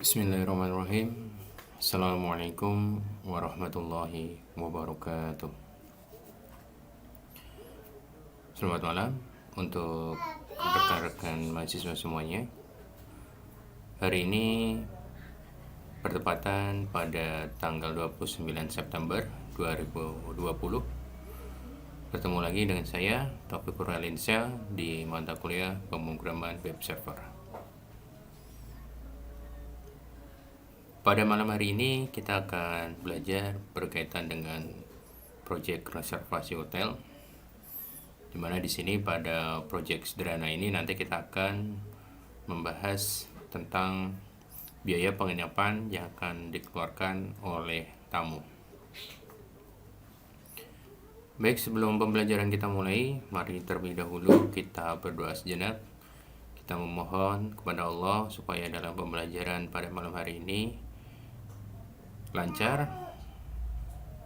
Bismillahirrahmanirrahim. Assalamualaikum warahmatullahi wabarakatuh. Selamat malam untuk rekan-rekan mahasiswa semuanya. Hari ini bertepatan pada tanggal 29 September 2020. Bertemu lagi dengan saya, Taufiq Kurniawansyah, di mata kuliah pemrograman web server. Pada malam hari ini kita akan belajar berkaitan dengan proyek reservasi hotel. Dimana di sini pada proyek sederhana ini nanti kita akan membahas tentang biaya penginapan yang akan dikeluarkan oleh tamu. Baik, sebelum pembelajaran kita mulai, mari terlebih dahulu kita berdoa sejenak. Kita memohon kepada Allah supaya dalam pembelajaran pada malam hari ini lancar,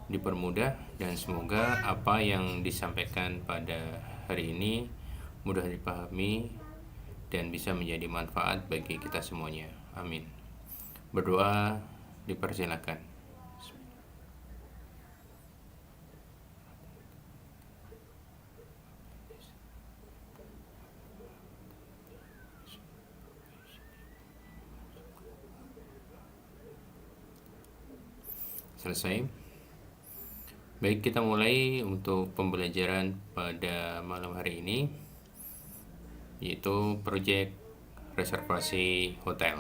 dipermudah, dan semoga apa yang disampaikan pada hari ini mudah dipahami dan bisa menjadi manfaat bagi kita semuanya. Amin. Berdoa dipersilakan. Selesai. Baik, kita mulai untuk pembelajaran pada malam hari ini, yaitu proyek reservasi hotel.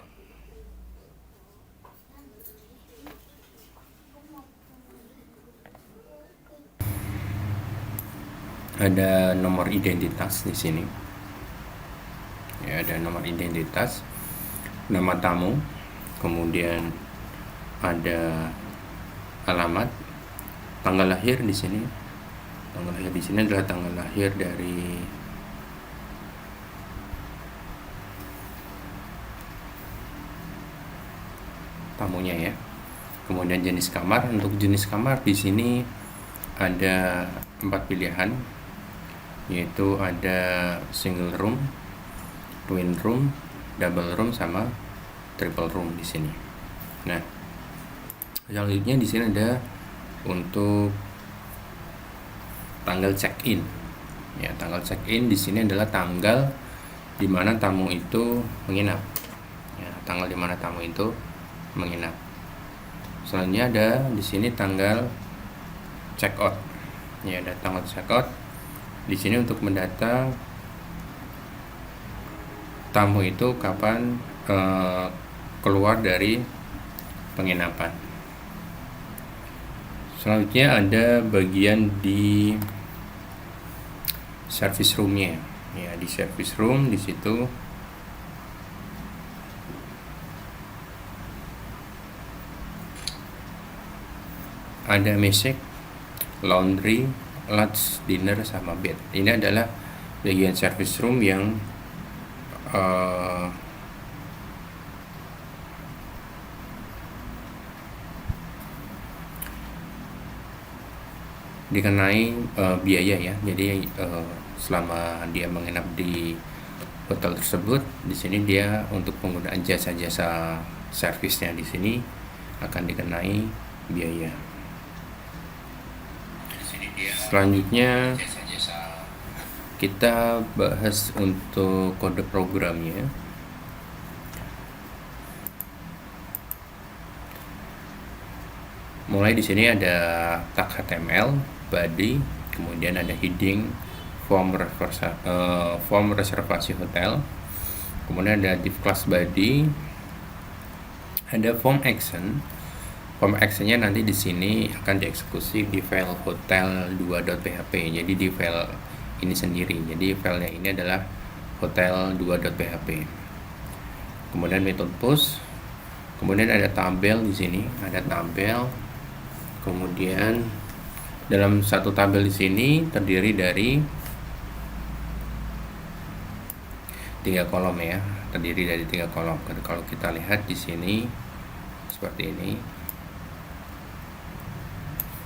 Ada nomor identitas di sini. Ya, ada nomor identitas, nama tamu, kemudian ada alamat, tanggal lahir di sini. Tanggal lahir di sini adalah tanggal lahir dari tamunya ya. Kemudian jenis kamar. Untuk jenis kamar di sini ada 4 pilihan, yaitu ada single room, twin room, double room, sama triple room di sini. Nah, selanjutnya di sini ada untuk tanggal check-in. Ya, tanggal check-in di sini adalah tanggal di mana tamu itu menginap. Ya, tanggal di mana tamu itu menginap. Selanjutnya ada di sini tanggal check-out. Ya, ada tanggal check-out di sini untuk mendata tamu itu kapan keluar dari penginapan. Selanjutnya ada bagian di service roomnya. Ya, di service room di situ ada mesek, laundry, lunch, dinner, sama bed. Ini adalah bagian service room yang dikenai biaya ya. Jadi selama dia menginap di hotel tersebut, di sini dia untuk penggunaan jasa-jasa servisnya di sini akan dikenai biaya. Selanjutnya kita bahas untuk kode programnya. Mulai di sini ada tag HTML, body, kemudian ada heading, form reservasi hotel, kemudian ada div class body, ada form action. Form actionnya nanti di sini akan dieksekusi di file hotel2.php. Jadi di file ini sendiri. Jadi filenya ini adalah hotel2.php. Kemudian method post. Kemudian ada tabel di sini, ada tabel. Kemudian dalam satu tabel di sini terdiri dari 3 kolom ya, terdiri dari 3 kolom. Kalau kita lihat di sini seperti ini,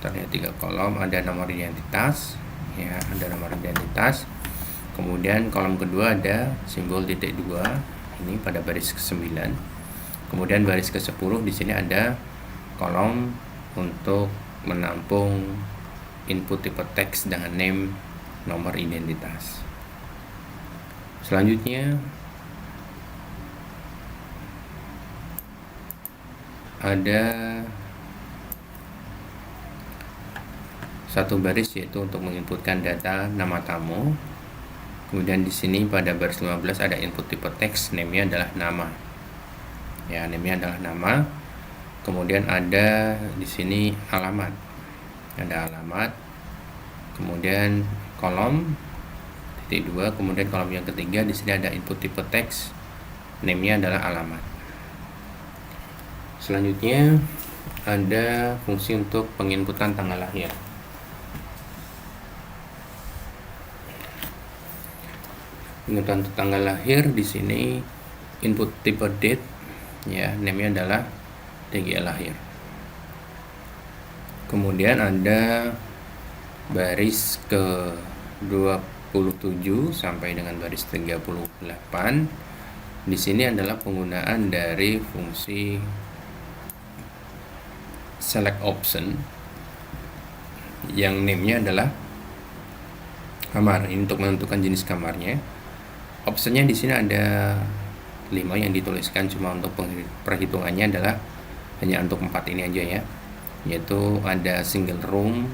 kita lihat 3 kolom, ada nomor identitas, ya, ada nomor identitas. Kemudian kolom kedua ada simbol titik 2 ini pada baris ke-9. Kemudian baris ke-10 di sini ada kolom untuk menampung input tipe teks dengan name nomor identitas. Selanjutnya ada satu baris yaitu untuk menginputkan data nama tamu. Kemudian di sini pada baris 15 ada input tipe teks, name-nya adalah nama. Ya, name-nya adalah nama. Kemudian ada di sini alamat. Ada alamat. Kemudian kolom titik 2, kemudian kolom yang ketiga di sini ada input tipe teks, name-nya adalah alamat. Selanjutnya ada fungsi untuk penginputan tanggal lahir. Penginputan tanggal lahir di sini input tipe date, ya, name-nya adalah tanggal lahir. Kemudian ada baris ke 27 sampai dengan baris 38. Di sini adalah penggunaan dari fungsi select option yang name-nya adalah kamar. Ini untuk menentukan jenis kamarnya. Optionnya di sini ada 5 yang dituliskan, cuma untuk perhitungannya adalah hanya untuk 4 ini aja ya, yaitu ada single room,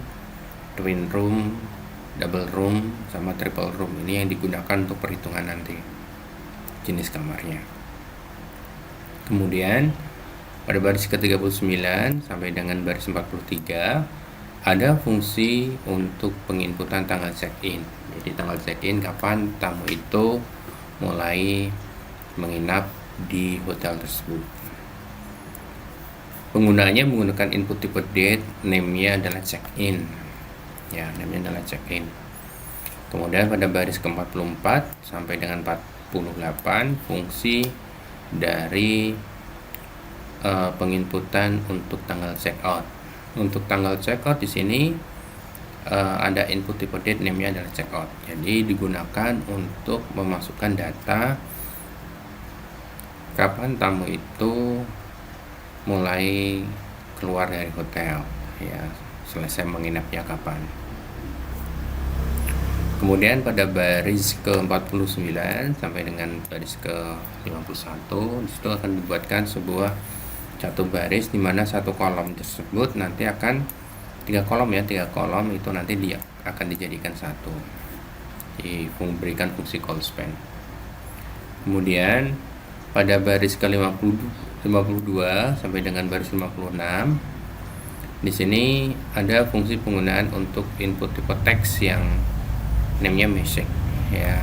twin room, double room, sama triple room. Ini yang digunakan untuk perhitungan nanti jenis kamarnya. Kemudian pada baris ke-39 sampai dengan baris 43 ada fungsi untuk penginputan tanggal check-in. Jadi tanggal check-in kapan tamu itu mulai menginap di hotel tersebut. Penggunaannya menggunakan input tipe date, name-nya adalah check-in. Ya, name-nya adalah check-in. Kemudian pada baris ke-44 sampai dengan 48 fungsi dari penginputan untuk tanggal check-out. Untuk tanggal check-out di sini ada input tipe date, name-nya adalah check-out. Jadi digunakan untuk memasukkan data kapan tamu itu mulai keluar dari hotel, ya, selesai menginapnya kapan. Kemudian pada baris ke-49 sampai dengan baris ke-51 disitu akan dibuatkan sebuah satu baris di mana satu kolom tersebut nanti akan 3 kolom ya, 3 kolom itu nanti dia akan dijadikan satu, diberikan fungsi call span. Kemudian pada baris ke-52 sampai dengan baris 56 di sini ada fungsi penggunaan untuk input tipe teks yang name-nya message, ya,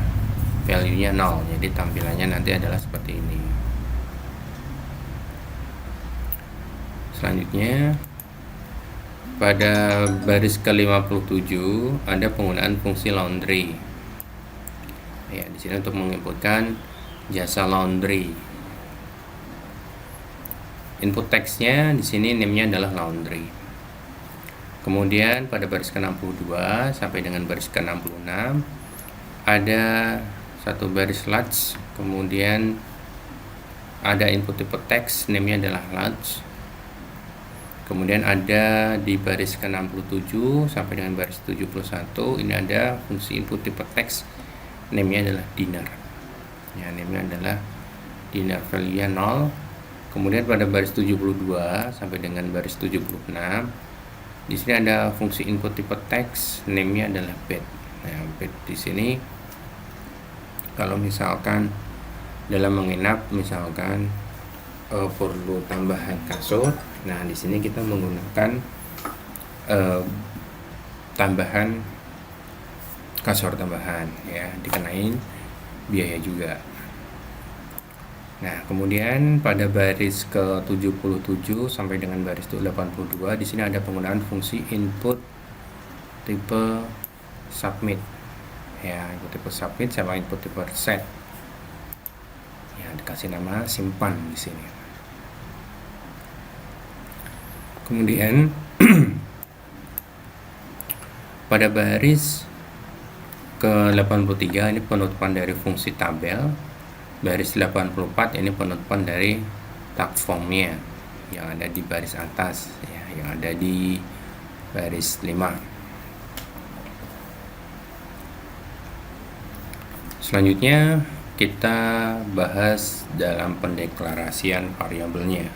value-nya 0. Jadi tampilannya nanti adalah seperti ini. Selanjutnya pada baris ke-57 ada penggunaan fungsi laundry. Ya, di sini untuk menginputkan jasa laundry. Input teksnya di sini name-nya adalah laundry. Kemudian pada baris ke-62 sampai dengan baris ke-66 ada satu baris large, kemudian ada input tipe teks, name-nya adalah large. Kemudian ada di baris ke-67 sampai dengan baris 71 ini ada fungsi input tipe teks, name-nya adalah dinner. Ya, name-nya adalah dinner, value-nya 0. Kemudian pada baris 72 sampai dengan baris 76 di sini ada fungsi input tipe teks, name-nya adalah bed. Nah, bed di sini kalau misalkan dalam menginap misalkan perlu tambahan kasur, nah di sini kita menggunakan tambahan kasur tambahan, ya, dikenain biaya juga. Nah, kemudian pada baris ke-77 sampai dengan baris 82 di sini ada penggunaan fungsi input tipe submit. Ya, input tipe submit sama input tipe set. Ya, dikasih nama simpan di sini. Kemudian pada baris ke-83 ini penutupan dari fungsi tabel. Baris 84 ini penutupan dari tag formnya yang ada di baris atas ya, yang ada di baris 5. Selanjutnya kita bahas dalam pendeklarasian variabelnya.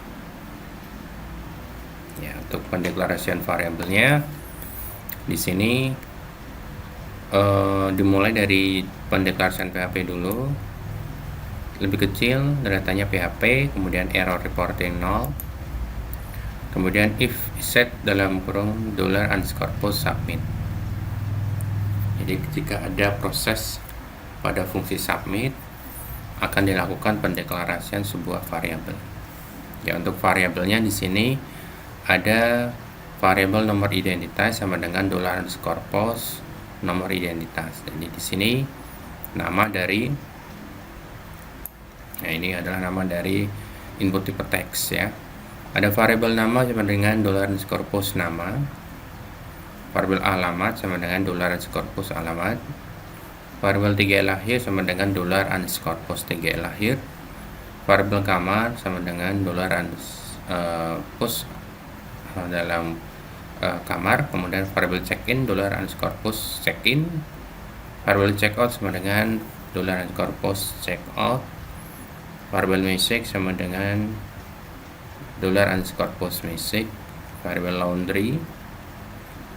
Ya, untuk pendeklarasian variabelnya di sini dimulai dari pendeklarasian PHP dulu. Lebih kecil datanya PHP, kemudian error reporting 0, kemudian if set dalam kurung $_post submit. Jadi jika ada proses pada fungsi submit, akan dilakukan pendeklarasian sebuah variabel. Ya, untuk variabelnya di sini ada variabel nomor identitas sama dengan $_post nomor identitas. Jadi di sini nama dari ini adalah nama dari input tipe teks ya. Ada variabel nama sama dengan $_post nama. Variabel alamat sama dengan $_post alamat. Variabel TGL lahir sama dengan $_post TGL lahir. Variabel kamar sama dengan $_post dalam kamar. Kemudian variabel check-in $_post check-in. Variabel checkout sama dengan $_post checkout. Variabel message sama dengan $_post message. Variabel laundry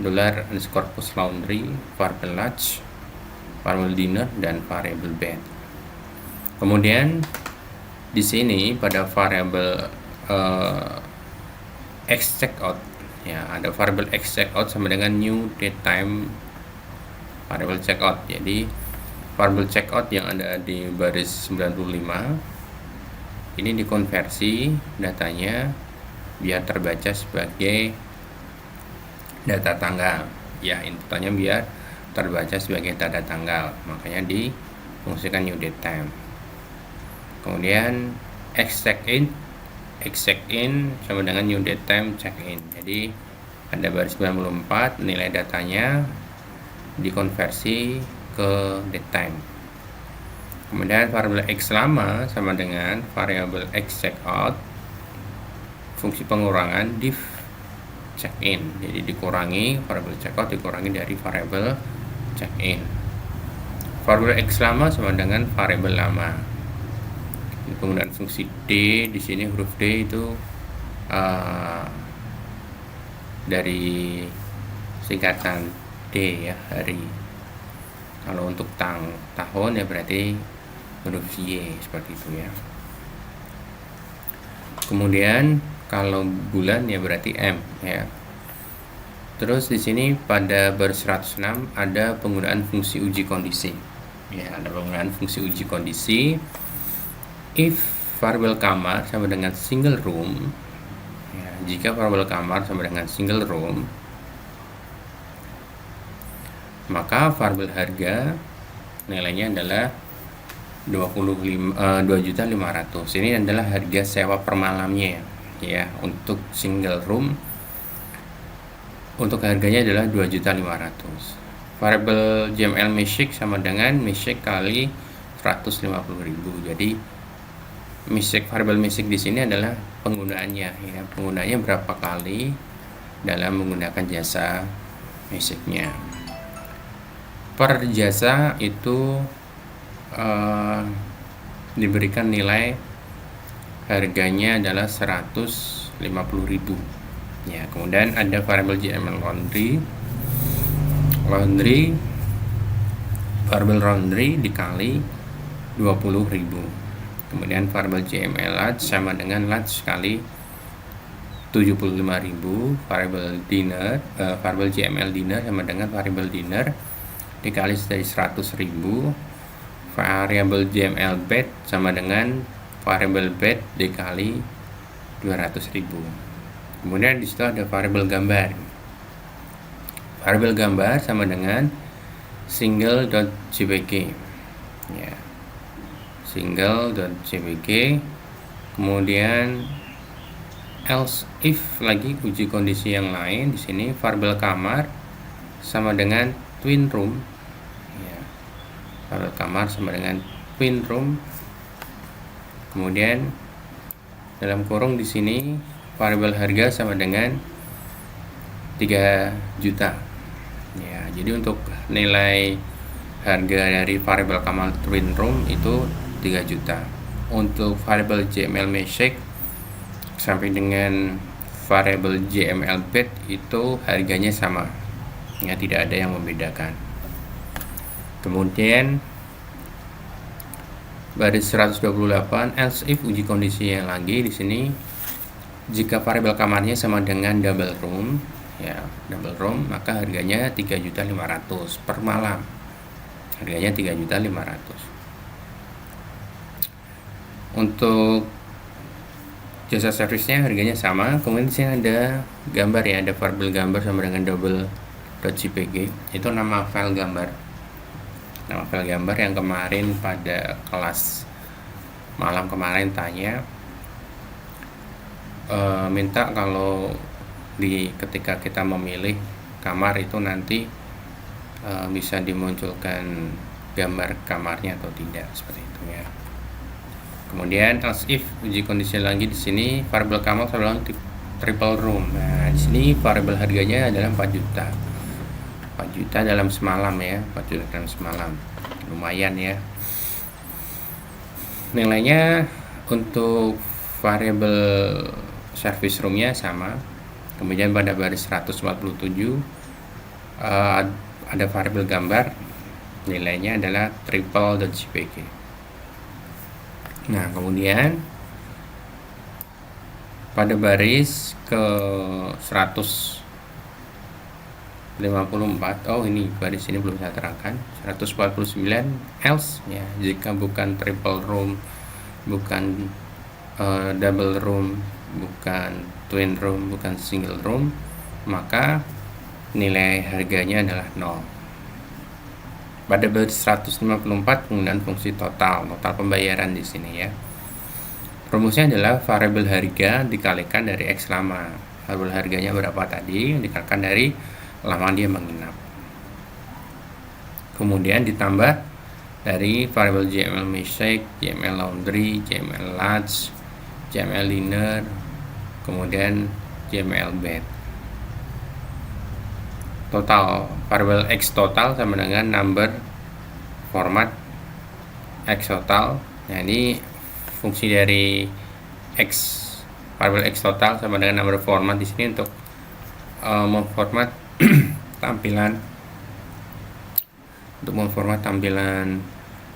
$_post laundry. Variabel lunch, variabel dinner, dan variabel bed. Kemudian di sini pada variabel x checkout ya, ada variabel x checkout sama dengan new date time variabel checkout. Jadi variabel checkout yang ada di baris 95 ini dikonversi datanya biar terbaca sebagai data tanggal ya, inputannya biar terbaca sebagai data tanggal, makanya difungsikan new date time. Kemudian x check-in sama dengan new date time check-in. Jadi ada baris 94 nilai datanya dikonversi ke date time. Kemudian variabel x lama sama dengan variabel x checkout, fungsi pengurangan div check-in. Jadi dikurangi variabel checkout dikurangi dari variabel check-in. Variabel x lama sama dengan variabel lama. Penggunaan fungsi d di sini, huruf d itu dari singkatan d ya, hari. Kalau untuk tahun ya berarti huruf Y seperti itu ya. Kemudian kalau bulan ya berarti M ya. Terus di sini pada baris 106 ada penggunaan fungsi uji kondisi. Ya, ada penggunaan fungsi uji kondisi. If variabel kamar sama dengan single room ya, jika variabel kamar sama dengan single room, maka variabel harga nilainya adalah 2.500.000. Ini adalah harga sewa per malamnya ya, untuk single room. Untuk harganya adalah 2.500.000. Variabel JML Meshik sama dengan Meshik kali 150.000. Jadi variabel Meshik di sini adalah penggunaannya ya, penggunaannya berapa kali dalam menggunakan jasa Meshiknya. Per jasa itu diberikan nilai harganya adalah 150.000 ya. Kemudian ada variabel JML laundry variabel laundry dikali 20.000. Kemudian variabel JML lunch sama dengan lunch kali 75.000. Variabel JML dinner sama dengan variabel dinner dikali dari 100.000. Variabel JML bed sama dengan variabel bed dikali 200.000. Kemudian di situ ada variabel gambar. Variabel gambar sama dengan single.jpg ya, single.jpg. Kemudian else if lagi uji kondisi yang lain. Di sini variabel kamar sama dengan twin room ya, variabel kamar sama dengan twin room. Kemudian dalam kurung di sini variabel harga sama dengan 3 juta. Ya, jadi untuk nilai harga dari variabel kamar twin room itu 3 juta. Untuk variabel JML Meshek sampai dengan variabel JML bed itu harganya sama. Ya, tidak ada yang membedakan. Kemudian baris 128 else if uji kondisi yang lagi di sini jika variabel kamarnya sama dengan double room, ya double room, maka harganya 3.500.000 per malam. Harganya 3.500.000. Untuk jasa servisnya harganya sama. Kemudian di sini ada gambar ya, ada variabel gambar sama dengan double.jpg. Itu nama file gambar. Nama file gambar yang kemarin pada kelas malam kemarin tanya minta kalau ketika kita memilih kamar itu nanti bisa dimunculkan gambar kamarnya atau tidak, seperti itu ya. Kemudian else if uji kondisi lagi di sini variabel kamar sama triple room. Nah, di sini variabel harganya adalah 4 juta. 4 juta dalam semalam ya, 4 juta dalam semalam. Lumayan ya. Nilainya untuk variabel service roomnya sama. Kemudian pada baris 147 ada variabel gambar, nilainya adalah triple.jpg. Nah, kemudian pada baris ke 154, oh ini baris ini belum saya terangkan, 149 else ya, jika bukan triple room, bukan double room, bukan twin room, bukan single room, maka nilai harganya adalah 0. Pada baris 154 penggunaan fungsi total pembayaran di sini ya. Rumusnya adalah variabel harga dikalikan dari X lama. Variabel harganya berapa tadi? Dikalikan dari lama dia menginap. Kemudian ditambah dari variabel JML Meshek, JML Laundry, JML Large, JML Liner, kemudian JML Bed. Total variabel X total sama dengan number format X total. Nah, ini fungsi dari X, variabel X total sama dengan number format di sini untuk memformat tampilan,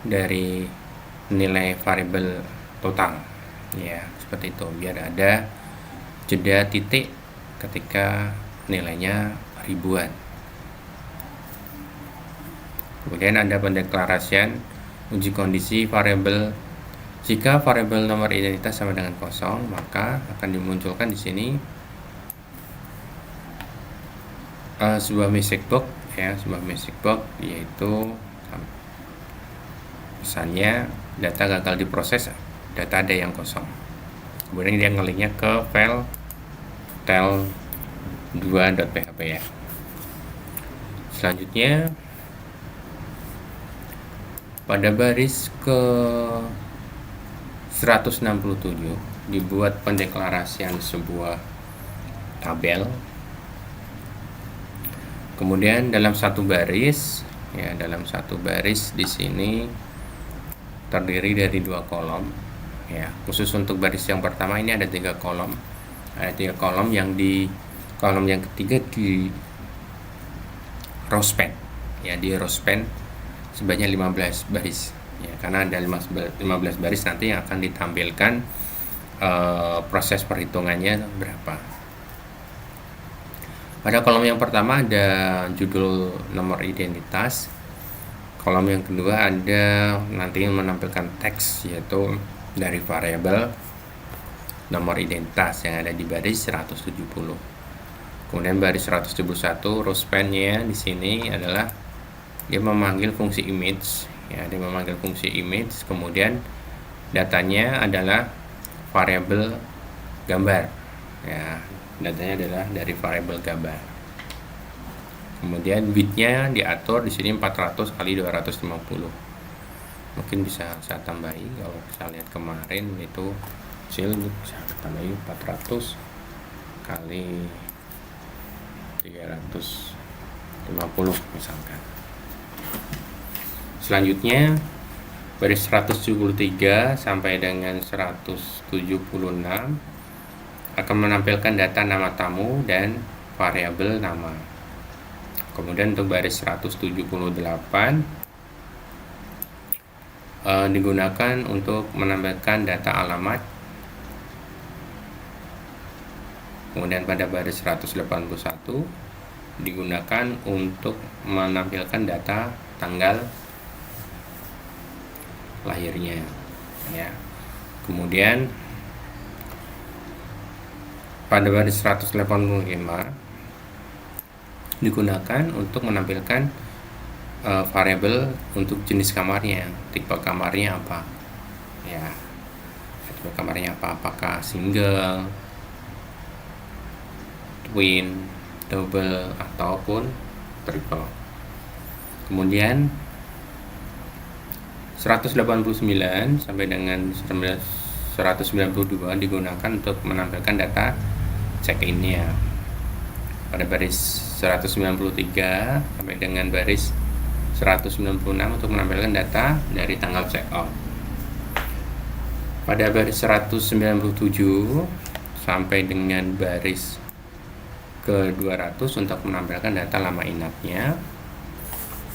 dari nilai variabel total ya, seperti itu, biar ada jeda titik ketika nilainya ribuan. Kemudian ada pendeklarasian uji kondisi variabel. Jika variabel nomor identitas sama dengan kosong, maka akan dimunculkan di sini sebuah message box ya, yaitu pesannya data gagal diproses, data ada yang kosong. Kemudian dia ngelinknya ke file tel2.php ya. Selanjutnya pada baris ke 167 dibuat pendeklarasian sebuah tabel. Kemudian dalam satu baris di sini terdiri dari 2 kolom ya. Khusus untuk baris yang pertama ini ada 3 kolom. Ada 3 kolom yang di kolom yang ketiga di row span ya, di row span sebanyak 15 baris ya, karena ada 15 baris nanti yang akan ditampilkan proses perhitungannya berapa. Pada kolom yang pertama ada judul nomor identitas. Kolom yang kedua ada nanti menampilkan teks, yaitu dari variabel nomor identitas yang ada di baris 170. Kemudian baris 171 row span-nya di sini adalah dia memanggil fungsi image ya, kemudian datanya adalah variabel gambar ya, datanya adalah dari variabel gambar. Kemudian bitnya diatur di sini 400 kali 250. Mungkin bisa saya tambahi, kalau saya lihat kemarin itu kecil, bisa tambahin 400 kali 350 misalkan. Selanjutnya baris 173 sampai dengan 176 akan menampilkan data nama tamu dan variabel nama. Kemudian untuk baris 178 digunakan untuk menampilkan data alamat. Kemudian pada baris 181 digunakan untuk menampilkan data tanggal lahirnya, ya. Kemudian pada baris 185 digunakan untuk menampilkan variabel untuk jenis kamarnya, tipe kamarnya apa, ya, tipe kamarnya apa, apakah single, twin, double, ataupun triple. Kemudian 189 sampai dengan 192 digunakan untuk menampilkan data check-in-nya. Pada baris 193 sampai dengan baris 196 untuk menampilkan data dari tanggal check-out. Pada baris 197 sampai dengan baris ke 200 untuk menampilkan data lama inapnya.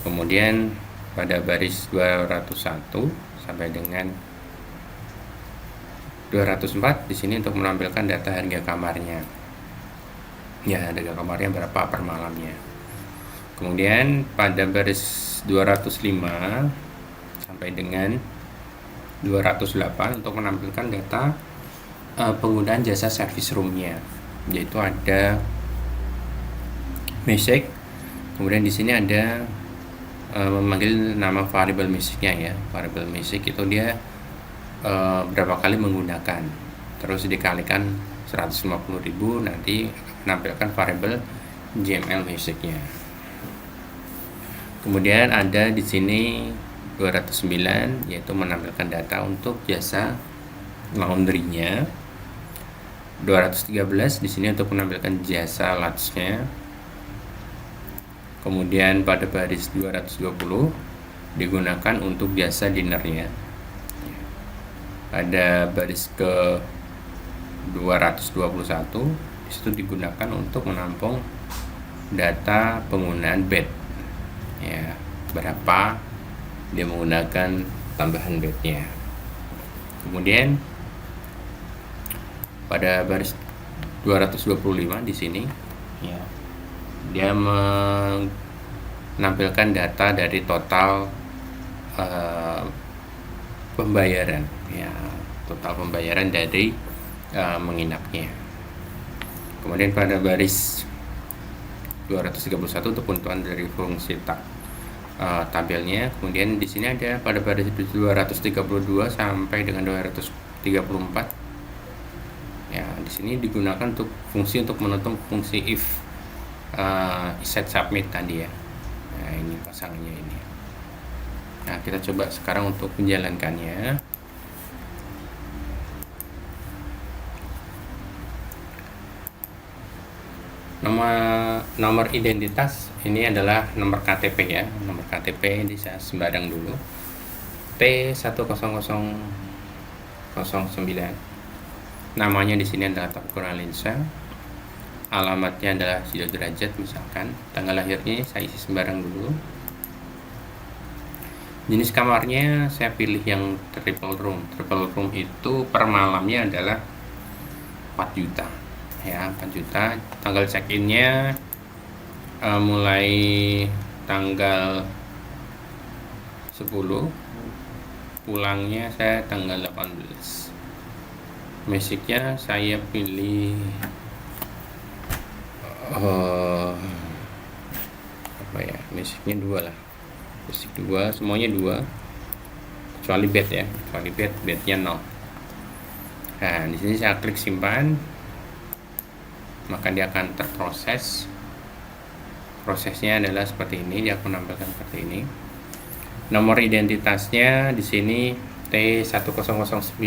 Kemudian pada baris 201 sampai dengan 204 di sini untuk menampilkan data harga kamarnya. Ya, harga kamarnya berapa per malamnya. Kemudian pada baris 205 sampai dengan 208 untuk menampilkan data penggunaan jasa service room-nya, yaitu ada music. Kemudian di sini ada memanggil nama variable musiknya, ya. Variable music itu dia berapa kali menggunakan, terus dikalikan 150.000, nanti menampilkan variable JML musiknya. Kemudian ada di sini 209, yaitu menampilkan data untuk jasa laundry-nya. 213 di sini untuk menampilkan jasa latch-nya. Kemudian pada baris 220 digunakan untuk jasa dinnernya. Pada baris ke 221 disitu digunakan untuk menampung data penggunaan bed, ya, berapa dia menggunakan tambahan bednya. Kemudian pada baris 225 di sini, ya, dia menampilkan data dari total pembayaran, ya, total pembayaran dari menginapnya. Kemudian pada baris 231 untuk penentuan dari fungsi tabelnya. Kemudian di sini ada pada baris 232 sampai dengan 234. Ya, di sini digunakan untuk fungsi untuk menutup fungsi if set submit tadi, ya. Nah, ini pasangannya ini. Nah, kita coba sekarang untuk menjalankannya. Nomor identitas ini adalah nomor KTP, ya. Nomor KTP bisa sembarang dulu. T10009. Namanya di sini adalah Taufikur Alinsyah. Alamatnya adalah Sidoderajat misalkan. Tanggal lahirnya saya isi sembarang dulu. Jenis kamarnya saya pilih yang triple room. Triple room itu per malamnya adalah 4 juta. Ya, 4 juta. Tanggal check-in-nya mulai tanggal 10. Pulangnya saya tanggal 18. Musiknya saya pilih apa ya, musiknya 2 lah, musik 2, semuanya 2 kecuali bed, ya, kecuali bednya 0. Nah, di sini saya klik simpan, maka dia akan terproses. Prosesnya adalah seperti ini, dia akan menampilkan seperti ini. Nomor identitasnya di sini T1009.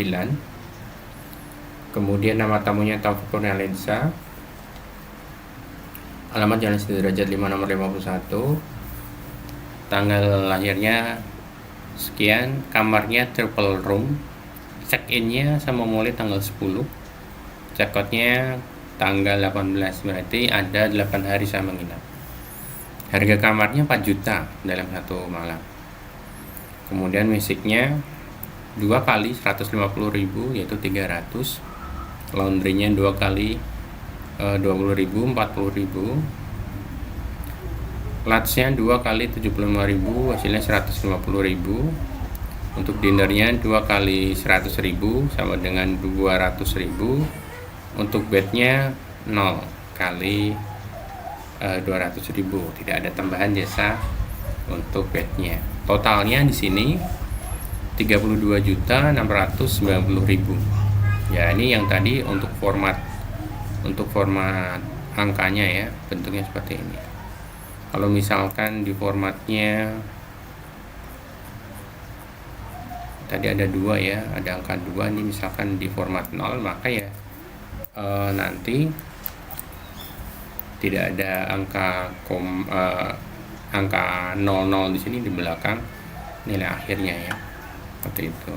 Kemudian nama tamunya Taufik Kurnialensa, alamat Jalan Sederajat 5 nomor 51, tanggal lahirnya sekian, kamarnya triple room, check-innya sama mulai tanggal 10, check-outnya tanggal 18, berarti ada 8 hari saya menginap. Harga kamarnya 4 juta dalam satu malam. Kemudian musiknya 2 kali 150.000 yaitu 300, laundrynya 2 kali 20.000 40.000, lunchnya 2 kali 75.000 hasilnya 150.000. Untuk dinernya 2 kali 100.000 sama dengan 200.000. Untuk bednya 0 kali 200.000, tidak ada tambahan jasa untuk bednya. Totalnya di sini 32.690.000. Ya, ini yang tadi untuk format angkanya ya, bentuknya seperti ini. Kalau misalkan di formatnya tadi ada 2 ya, ada angka 2, ini misalkan di format 0, maka ya nanti tidak ada angka 00 di sini di belakang nilai akhirnya ya, seperti itu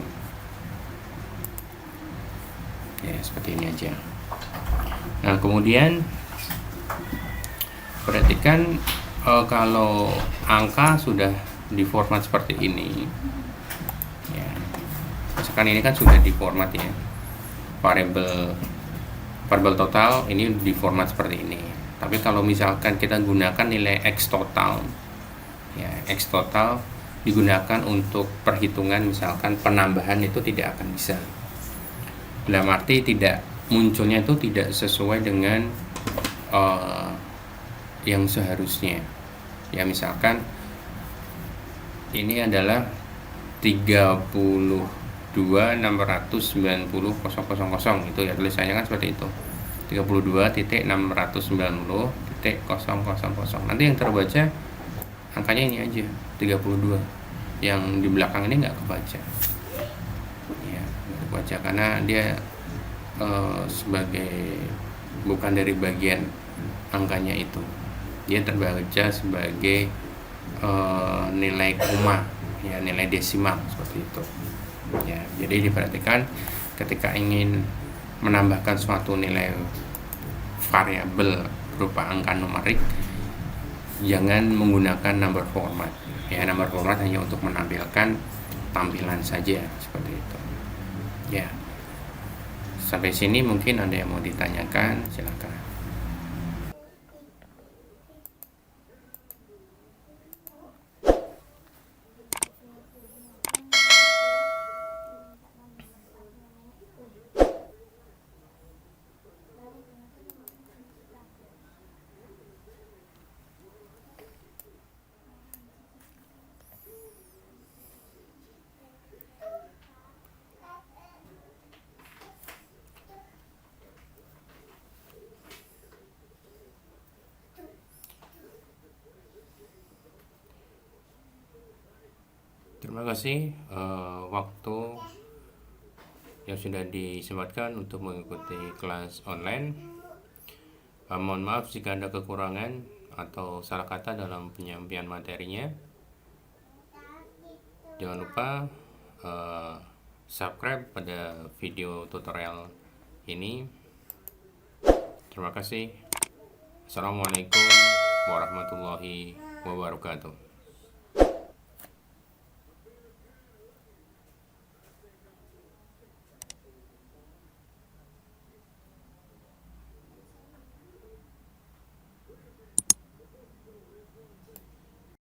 ya, seperti ini aja. Nah, kemudian perhatikan kalau angka sudah di format seperti ini ya, misalkan ini kan sudah di format ya, variable total ini di format seperti ini. Tapi kalau misalkan kita gunakan nilai X total ya, X total digunakan untuk perhitungan misalkan penambahan, itu tidak akan bisa. Dalam arti tidak munculnya itu tidak sesuai dengan yang seharusnya ya. Misalkan ini adalah 32.690.000 itu ya, tulisannya kan seperti itu, 32.690.000. Nanti yang terbaca angkanya ini aja, 32. Yang di belakang ini nggak kebaca ya, nggak kebaca karena dia sebagai bukan dari bagian angkanya itu, dia terbaca sebagai nilai koma ya, nilai desimal seperti itu ya. Jadi diperhatikan ketika ingin menambahkan suatu nilai variabel berupa angka numerik, jangan menggunakan number format ya. Number format hanya untuk menampilkan tampilan saja seperti itu ya. Sampai sini mungkin ada yang mau ditanyakan, silakan. Terima kasih waktu yang sudah disempatkan untuk mengikuti kelas online. Mohon maaf jika ada kekurangan atau salah kata dalam penyampaian materinya. Jangan lupa subscribe pada video tutorial ini. Terima kasih. Assalamualaikum warahmatullahi wabarakatuh.